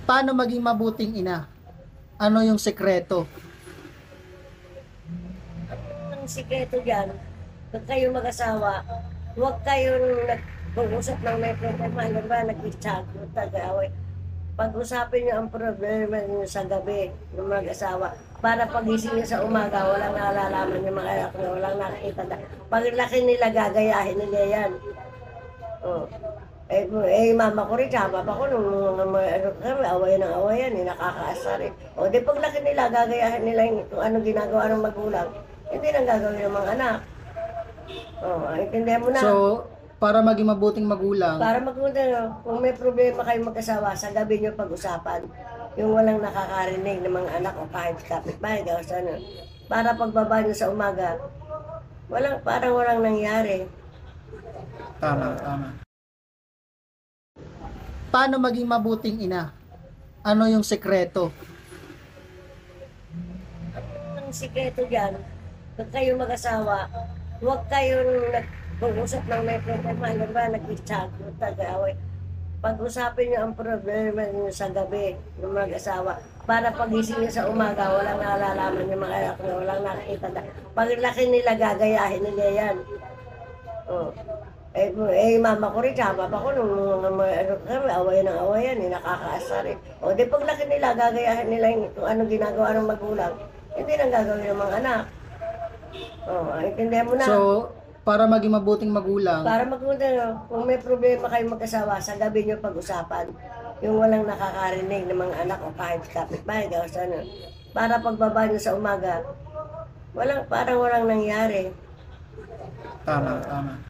Paano maging mabuting ina? Ano yung sekreto? Ang sikreto dyan, pag kayo mag-asawa, huwag kayong nag-uusap ng may problema. Alam ba, nag-chat, nag-away. Pag-usapin niyo ang problema niyo sa gabi ng mag-asawa para pagising niyo sa umaga, walang nalalaman yung mga anak niyo, walang nakikita na. Paglaki nila, gagayahin nila yan. Oh. Mama ko rin, tsaka papa ko, nung ano kami, away ng awayan, nakakaasar eh. O, di paglaki nila, gagayahin nila yung kung anong ginagawa ng magulang. Hindi nang gagawin ng mga anak. O, intindihan mo na. So, para maging mabuting magulang, Para magpunta, kung may problema kayo mag-asawa, sa gabi nyo pag-usapan. Yung walang nakakarinig ng mga anak o kahit kapitbahay, o ano. Para pagbaba nyo sa umaga, parang walang nangyari. tama. Paano maging mabuting ina? Ano yung sekreto? Ang sikreto dyan, pag kayo mag-asawa, huwag kayong nag-uusap ng may problema. Alam ba, nag-chat, nag-away. Pag-usapin niyo ang problema niyo sa gabi ng mag-asawa para pagising niyo sa umaga, walang nalalaman yung mga anak niyo, walang nakikita na. Paglaki nila, gagayahin nila yan. Oh. Mama ko rin, tsaka papa ko, nung ano kami, away ng awayan, nakakaasar eh. O, di paglaki nila, gagayahin nila yung kung anong ginagawa ng magulang. Hindi nang gagawin ng mga anak. O, intindihan mo na. So, para maging mabuting magulang, Para magpunta, kung may problema kayo mag-asawa, sa gabi nyo pag-usapan. Yung walang nakakarinig ng mga anak o kahit kapitbahay, o ano. Para pagbaba nyo sa umaga, parang walang nangyari. tama.